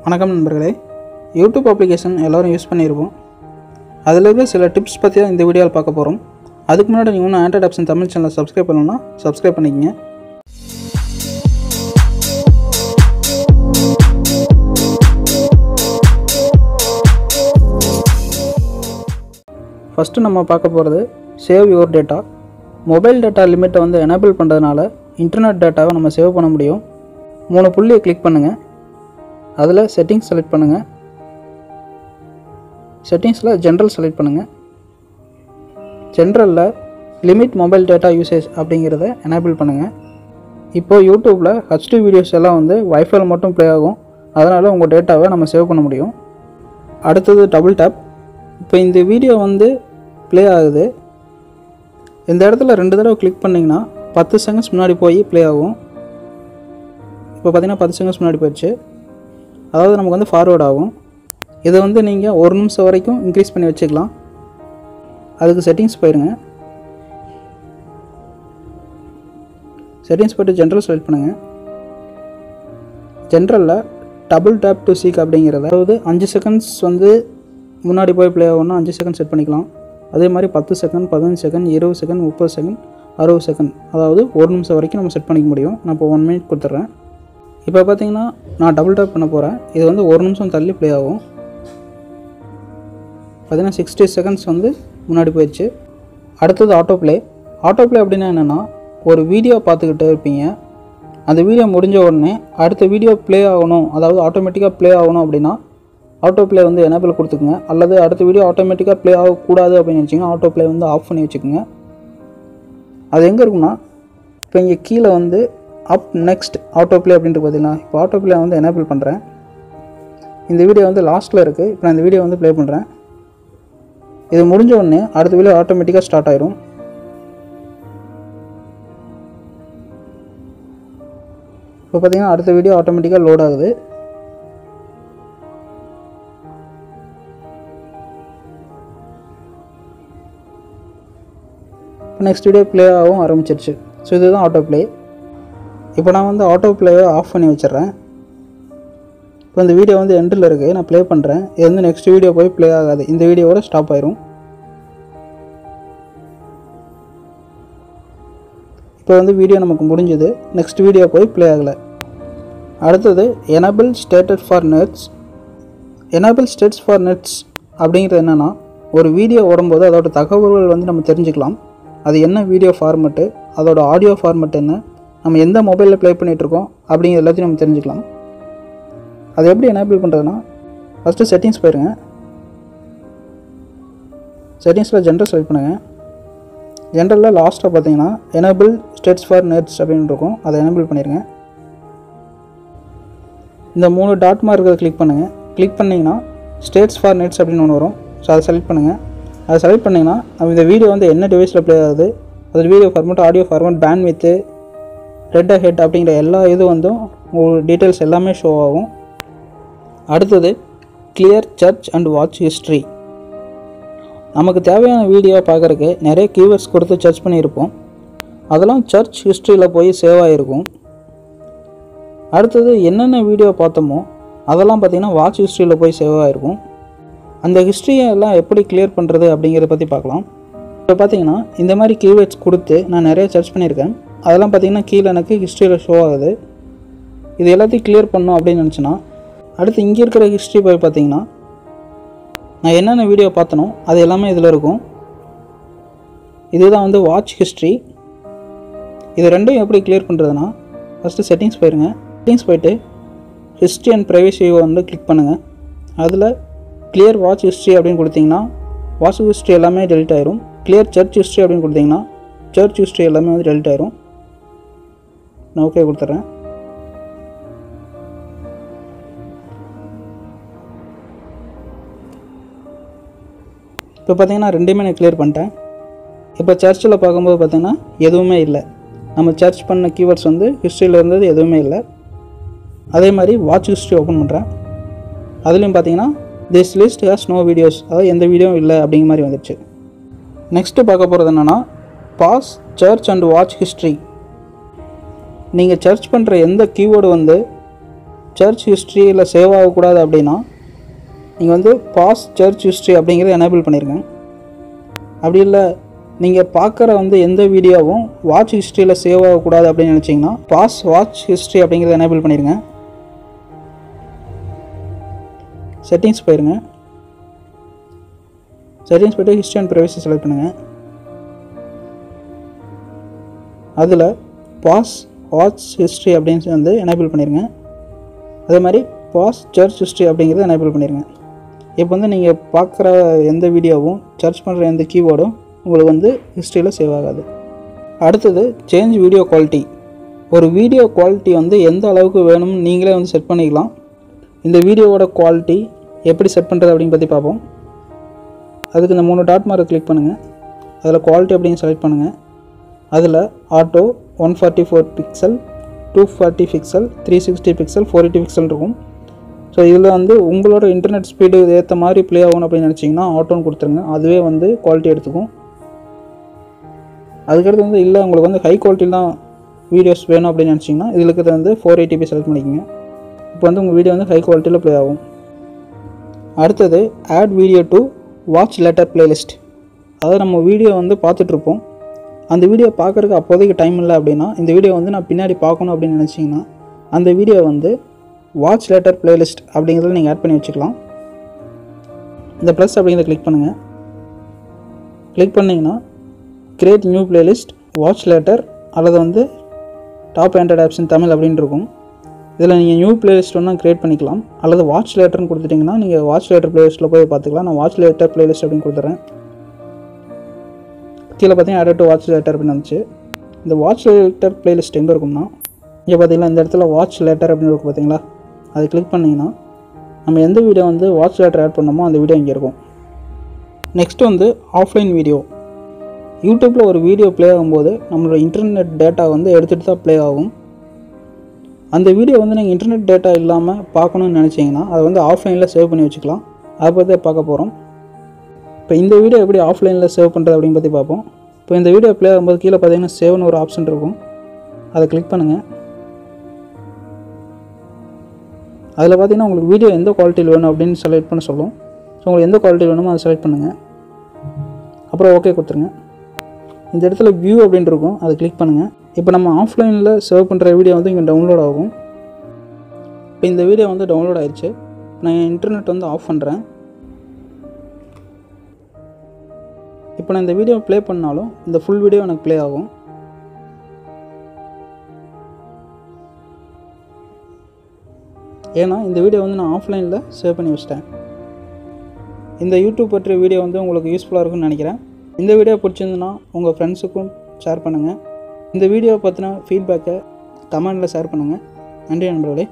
வணக்கம் நண்பர்களே. YouTube application எல்லோரும் யூஸ் பண்ணியிருப்போம். அதில் இருக்க சில டிப்ஸ் பற்றி தான் இந்த வீடியோவில் பார்க்க போகிறோம். அதுக்கு முன்னாடி நீங்கள் இன்னும் ஆண்ட்ராய்ட் ஆப்ஷன் தமிழ் சேனலை சப்ஸ்கிரைப் பண்ணணும்னா சப்ஸ்கிரைப் பண்ணிக்கங்க. ஃபஸ்ட்டு நம்ம பார்க்க போகிறது save your data. Mobile data லிமிட்டை வந்து எனேபிள் பண்ணுறதுனால இன்டர்நெட் டேட்டாவை நம்ம சேவ் பண்ண முடியும். 3 புள்ளியை கிளிக் பண்ணுங்கள். அதில் செட்டிங்ஸ் செலக்ட் பண்ணுங்கள். செட்டிங்ஸில் ஜென்ரல் செலக்ட் பண்ணுங்கள். ஜென்ரலில் லிமிட் மொபைல் டேட்டா யூசேஜ் அப்படிங்கிறத எனேபிள் பண்ணுங்கள். இப்போது யூடியூப்பில் HD வீடியோஸ் எல்லாம் வந்து வைஃபைல மட்டும் ப்ளே ஆகும். அதனால் உங்கள் டேட்டாவை நம்ம சேவ் பண்ண முடியும். அடுத்தது டபுள் டேப். இப்போ இந்த வீடியோ வந்து ப்ளே ஆகுது. இந்த இடத்துல 2 தடவை கிளிக் பண்ணிங்கன்னா 10 செகண்ட்ஸ் முன்னாடி போய் ப்ளே ஆகும். இப்போ பார்த்தீங்கன்னா 10 செகண்ட்ஸ் முன்னாடி போயிடுச்சு. அதாவது நமக்கு வந்து ஃபார்வேர்ட் ஆகும். இதை வந்து நீங்கள் 1 நிமிஷம் வரைக்கும் இன்க்ரீஸ் பண்ணி வச்சுக்கலாம். அதுக்கு செட்டிங்ஸ் போயிடுங்க. செட்டிங்ஸ் போய்ட்டு ஜென்ரல் செலக்ட் பண்ணுங்கள். ஜென்ரலில் டபுள் டேப் டு சீக் அப்படிங்கிறத, அதாவது 5 செகண்ட்ஸ் வந்து முன்னாடி போய் ப்ளே ஆகும்னா 5 செகண்ட் செட் பண்ணிக்கலாம். அதே மாதிரி 10 second, 15 second, 20 second, 30 second, 60 second, அதாவது 1 நிமிஷம் வரைக்கும் நம்ம செட் பண்ணிக்க முடியும். நான் இப்போ 1 மினிட் கொடுத்துட்றேன். இப்போ பார்த்தீங்கன்னா நான் டபுள் டேப் பண்ண போகிறேன். இது வந்து 1 நிமிஷம் தள்ளி ப்ளே ஆகும். பார்த்தீங்கன்னா 60 செகண்ட்ஸ் வந்து முன்னாடி போயிடுச்சு. அடுத்தது ஆட்டோ ப்ளே. ஆட்டோ ப்ளே அப்படின்னா என்னென்னா, ஒரு வீடியோ பார்த்துக்கிட்டே இருப்பீங்க. அந்த வீடியோ முடிஞ்ச உடனே அடுத்த வீடியோ ப்ளே ஆகணும், அதாவது ஆட்டோமேட்டிக்காக ப்ளே ஆகணும் அப்படின்னா ஆட்டோ ப்ளே வந்து எனேபிள் கொடுத்துக்குங்க. அல்லது அடுத்த வீடியோ ஆட்டோமேட்டிக்காக ப்ளே ஆகக்கூடாது அப்படின்னு நினச்சிங்கன்னா ஆட்டோ ப்ளே வந்து ஆஃப் பண்ணி வச்சுக்கோங்க. அது எங்கே இருக்குன்னா, இப்போ இங்கே கீழே வந்து அப் நெக்ஸ்ட் ஆட்டோ ப்ளே அப்படின்ட்டு பார்த்தீங்கன்னா, இப்போ ஆட்டோ ப்ளே வந்து எனேபிள் பண்ணுறேன். இந்த வீடியோ வந்து லாஸ்ட்டில் இருக்குது. இப்போ நான் இந்த வீடியோ வந்து ப்ளே பண்ணுறேன். இது முடிஞ்ச உடனே அடுத்த வீடியோ ஆட்டோமேட்டிக்காக ஸ்டார்ட் ஆயிரும். இப்போ பார்த்தீங்கன்னா அடுத்த வீடியோ ஆட்டோமேட்டிக்காக லோட் ஆகுது. இப்போ நெக்ஸ்ட் வீடியோ ப்ளே ஆகவும் ஆரம்பிச்சிருச்சு. ஸோ இதுதான் ஆட்டோ ப்ளே. இப்போ நான் வந்து ஆட்டோ ப்ளேவை ஆஃப் பண்ணி வச்சிடுறேன். இப்போ இந்த வீடியோ வந்து எண்டில் இருக்குது. நான் ப்ளே பண்ணுறேன். இது வந்து நெக்ஸ்ட் வீடியோ போய் ப்ளே ஆகாது. இந்த வீடியோவோட ஸ்டாப் ஆயிரும். இப்போ வந்து வீடியோ நமக்கு முடிஞ்சது. நெக்ஸ்ட் வீடியோ போய் ப்ளே ஆகலை. அடுத்தது enable status for nets. Enable status for nets அப்படிங்கிறது என்னென்னா, ஒரு வீடியோ ஓடும்போது அதோட தகவல்கள் வந்து நம்ம தெரிஞ்சுக்கலாம். அது என்ன வீடியோ ஃபார்மெட்டு, அதோட ஆடியோ ஃபார்மெட் என்ன, நம்ம எந்த மொபைலில் ப்ளே பண்ணிகிட்ருக்கோம் அப்படிங்கிற எல்லாத்தையும் நம்ம தெரிஞ்சுக்கலாம். அது எப்படி எனேபிள் பண்ணுறதுனா, ஃபஸ்ட்டு செட்டிங்ஸ் போயிருங்க. செட்டிங்ஸில் ஜென்ரல் செலக்ட் பண்ணுங்கள். ஜென்ரலில் லாஸ்ட்டாக பார்த்தீங்கன்னா எனேபிள் ஸ்டேட்டஸ் ஃபார் நெட்ஸ் அப்படின்னு இருக்கும். அதை எனேபிள் பண்ணிடுங்க. இந்த 3 டாட் மார்க் இருக்கிறத கிளிக் பண்ணுங்கள். கிளிக் பண்ணிங்கன்னா ஸ்டேட்டஸ் ஃபார் நெட்ஸ் அப்படின்னு ஒன்று வரும். ஸோ அதை செலக்ட் பண்ணுங்கள். அதை செலக்ட் பண்ணிங்கன்னா நம்ம இந்த வீடியோ வந்து என்ன டிவைஸில் ப்ளே ஆகுது, அது video format, audio format, bandwidth, red hat அப்படிங்கிற எல்லா இது வந்து உங்களுக்கு டீட்டெயில்ஸ் எல்லாமே ஷோ ஆகும். அடுத்தது clear search and watch history. நமக்கு தேவையான வீடியோ பார்க்குறக்கு நிறைய கீவேர்ட்ஸ் கொடுத்து சர்ச் பண்ணியிருப்போம். அதெல்லாம் சர்ச் ஹிஸ்ட்ரியில் போய் சேவ் ஆகிருக்கும். அடுத்தது என்னென்ன வீடியோ பார்த்தோமோ அதெல்லாம் பார்த்திங்கன்னா வாட்ச் ஹிஸ்ட்ரியில் போய் சேவ் ஆகிருக்கும். அந்த ஹிஸ்ட்ரியை எல்லாம் எப்படி கிளியர் பண்ணுறது அப்படிங்கிறத பற்றி பார்க்கலாம். இப்போ பார்த்தீங்கன்னா இந்த மாதிரி கீவேர்ட்ஸ் கொடுத்து நான் நிறைய சர்ச் பண்ணியிருக்கேன். அதெல்லாம் பார்த்திங்கன்னா கீழே எனக்கு ஹிஸ்ட்ரியில் ஷோ ஆகுது. இது எல்லாத்தையும் கிளியர் பண்ணணும் அப்படின்னு நினச்சின்னா, அடுத்து இங்கே இருக்கிற ஹிஸ்ட்ரி போய் பார்த்திங்கன்னா நான் என்னென்ன வீடியோ பார்த்தனோ அது எல்லாமே இதில் இருக்கும். இதுதான் வந்து வாட்ச் ஹிஸ்ட்ரி. இது ரெண்டையும் எப்படி கிளியர் பண்ணுறதுனா, ஃபஸ்ட்டு செட்டிங்ஸ் போயிருங்க. செட்டிங்ஸ் போய்ட்டு ஹிஸ்ட்ரி அண்ட் ப்ரைவசி வந்து கிளிக் பண்ணுங்கள். அதில் கிளியர் வாட்ச் ஹிஸ்ட்ரி அப்படின்னு கொடுத்தீங்கன்னா வாட்ச் ஹிஸ்ட்ரி எல்லாமே டெலிட் ஆயிரும். கிளியர் சர்ச் ஹிஸ்ட்ரி அப்படின்னு கொடுத்தீங்கன்னா சர்ச் ஹிஸ்ட்ரி எல்லாமே வந்து டெலிட் ஆயிரும். நான் ஓகே கொடுத்துட்றேன். இப்போ பார்த்தீங்கன்னா ரெண்டுமே நான் கிளியர் பண்ணிட்டேன். இப்போ சர்ச்சில் பார்க்கும்போது பார்த்தீங்கன்னா எதுவுமே இல்லை. நம்ம சர்ச் பண்ண கீவேர்ட்ஸ் வந்து ஹிஸ்ட்ரியில் இருந்தது எதுவுமே இல்லை. அதே மாதிரி வாட்ச் ஹிஸ்ட்ரி ஓப்பன் பண்ணுறேன். அதுலேயும் பார்த்தீங்கன்னா this list has no videos, அதாவது எந்த வீடியோவும் இல்லை அப்படிங்கிற மாதிரி வந்துடுச்சு. நெக்ஸ்ட்டு பார்க்க போகிறது என்னென்னா, pause search and watch history. நீங்கள் சர்ச் பண்ணுற எந்த கீவேர்டு வந்து சர்ச் ஹிஸ்ட்ரியில் சேவ் ஆகக்கூடாது அப்படின்னா நீங்கள் வந்து பாஸ் சர்ச் ஹிஸ்ட்ரி அப்படிங்கிறத எனேபிள் பண்ணிடுங்க. அப்படி இல்லை நீங்கள் பார்க்குற வந்து எந்த வீடியோவும் வாட்ச் ஹிஸ்ட்ரியில் சேவ் ஆகக்கூடாது அப்படின்னு நினச்சிங்கன்னா பாஸ் வாட்ச் ஹிஸ்ட்ரி அப்படிங்கிறத எனேபிள் பண்ணிடுங்க. செட்டிங்ஸ் போயிருங்க. செட்டிங்ஸ் போய்ட்டு ஹிஸ்ட்ரி அண்ட் ப்ரைவசி செலக்ட் பண்ணுங்கள். அதில் பாஸ் வாட்ச் ஹிஸ்ட்ரி அப்படின்னு வந்து எனேபிள் பண்ணிடுங்க. அதே மாதிரி பாஸ் சர்ச் ஹிஸ்ட்ரி அப்படிங்கிறத எனேபிள் பண்ணிடுங்க. இப்போ வந்து நீங்கள் பார்க்குற எந்த வீடியோவும் சர்ச் பண்ணுற எந்த கீவேர்டும் உங்களுக்கு வந்து ஹிஸ்ட்ரியில் சேவ் ஆகாது. அடுத்தது சேஞ்ச் வீடியோ குவாலிட்டி. ஒரு வீடியோ குவாலிட்டி வந்து எந்த அளவுக்கு வேணும்னு நீங்களே வந்து செட் பண்ணிக்கலாம். இந்த வீடியோவோட குவாலிட்டி எப்படி செட் பண்ணுறது அப்படின்னு பற்றி பார்ப்போம். அதுக்கு இந்த 3 டாட் மார்க் கிளிக் பண்ணுங்கள். அதில் குவாலிட்டி அப்படின்னு செலக்ட் பண்ணுங்கள். அதில் auto 144 pixel, 240 pixel, 360 pixel, 480 pixel இருக்கும். ஸோ இதில் வந்து உங்களோட இன்டர்நெட் ஸ்பீடு ஏற்ற மாதிரி ப்ளே ஆகணும் அப்படின்னு நினச்சிங்கன்னா ஆட்டோன்னு கொடுத்துருங்க. அதுவே வந்து குவாலிட்டி எடுத்துக்கும். அதுக்கடுத்து வந்து இல்லை உங்களுக்கு வந்து ஹை குவாலிட்டியில் தான் வீடியோஸ் வேணும் அப்படின்னு நினச்சிங்கன்னா இதில் இருக்கிறது வந்து 480p செலக்ட் பண்ணிக்கோங்க. இப்போ வந்து உங்கள் வீடியோ வந்து ஹை குவாலிட்டியில் ப்ளே ஆகும். அடுத்தது add video to watch later playlist. அதாவது நம்ம வீடியோ வந்து பார்த்துட்ருப்போம், அந்த வீடியோ பார்க்குறதுக்கு அப்போதைக்கு டைம் இல்லை அப்படின்னா இந்த வீடியோ வந்து நான் பின்னாடி பார்க்கணும் அப்படின்னு நினச்சிங்கன்னா அந்த வீடியோ வந்து வாட்ச் லேட்டர் பிளேலிஸ்ட் அப்படிங்கிறத நீங்கள் ஆட் பண்ணி வச்சுக்கலாம். இந்த ப்ளஸ் அப்படிங்கிறத கிளிக் பண்ணுங்கள். கிளிக் பண்ணிங்கன்னா create new playlist watch later அல்லது வந்து டாப் ஆண்ட்ராய்ட் ஆப்ஸ் இன் தமிழ் அப்படின்னு இருக்கும். இதில் நீங்கள் நியூ பிளேலிஸ்ட் ஒன்றா க்ரியேட் பண்ணிக்கலாம். அல்லது வாட்ச் லேட்டர்னு கொடுத்துட்டிங்கன்னா நீங்கள் வாட்ச் லேட்டர் பிளேலிஸ்ட்டில் போய் பார்த்துக்கலாம். நான் வாட்ச் லேட்டர் பிளேலிஸ்ட் அப்படின்னு கொடுத்துட்றேன். கீழே பார்த்தீங்கன்னா ஆட் டு வாட்ச் லேட்டர் அப்படின்னு வந்துச்சு. இந்த வாட்ச் லேட்டர் பிளேலிஸ்ட் எங்கே இருக்கும்னா இங்கே பார்த்தீங்கன்னா இந்த இடத்துல வாட்ச் லேட்டர் அப்படின்னு இருக்கும் பார்த்தீங்களா, அதை கிளிக் பண்ணிங்கன்னா நம்ம எந்த வீடியோ வந்து வாட்ச் லேட்டர் ஆட் பண்ணோமோ அந்த வீடியோ இங்கே இருக்கும். நெக்ஸ்ட்டு வந்து ஆஃப்லைன் வீடியோ. யூடியூப்பில் ஒரு வீடியோ ப்ளே ஆகும்போது நம்மளோட இன்டர்நெட் டேட்டா வந்து எடுத்துகிட்டு தான் ப்ளே ஆகும். அந்த வீடியோ வந்து நீங்கள் இன்டர்நெட் டேட்டா இல்லாமல் பார்க்கணுன்னு நினச்சிங்கன்னா அதை வந்து ஆஃப்லைனில் சேவ் பண்ணி வச்சுக்கலாம். அதை பற்றி பார்க்க போகிறோம். இப்போ இந்த வீடியோ எப்படி ஆஃப்லைனில் சேவ் பண்ணுறது அப்படின்னு பற்றி பார்ப்போம். இப்போ இந்த வீடியோ ப்ளே ஆகும்போது கீழே பார்த்தீங்கன்னா சேவ்னு ஒரு ஆப்ஷன் இருக்கும், அதை கிளிக் பண்ணுங்கள். அதில் பார்த்தீங்கன்னா உங்களுக்கு வீடியோ எந்த குவாலிட்டியில் வேணும் அப்படின்னு செலக்ட் பண்ண சொல்லும். ஸோ உங்களுக்கு எந்த குவாலிட்டியில் வேணுமோ அதை செலக்ட் பண்ணுங்கள். அப்புறம் ஓகே கொடுத்துருங்க. இந்த இடத்துல வியூ அப்படின்னு இருக்கும், அதை கிளிக் பண்ணுங்கள். இப்போ நம்ம ஆஃப்லைனில் சேவ் பண்ணுற வீடியோ வந்து இங்கே டவுன்லோட் ஆகும். இப்போ இந்த வீடியோ வந்து டவுன்லோட் ஆயிடுச்சு. நான் என் இன்டர்நெட் வந்து ஆஃப் பண்ணுறேன். இப்போ நான் இந்த வீடியோ ப்ளே பண்ணாலும் இந்த ஃபுல் வீடியோ எனக்கு ப்ளே ஆகும். ஏன்னா இந்த வீடியோ வந்து நான் ஆஃப்லைனில் சேவ் பண்ணி வச்சிட்டேன். இந்த யூடியூப் பற்றிய வீடியோ வந்து உங்களுக்கு யூஸ்ஃபுல்லாக இருக்கும்னு நினைக்கிறேன். இந்த வீடியோ பிடிச்சிருந்துன்னா உங்கள் ஃப்ரெண்ட்ஸுக்கும் ஷேர் பண்ணுங்கள். இந்த வீடியோ பற்றின ஃபீட்பேக்கை கமெண்டில் ஷேர் பண்ணுங்கள். நன்றி நண்பர்களே.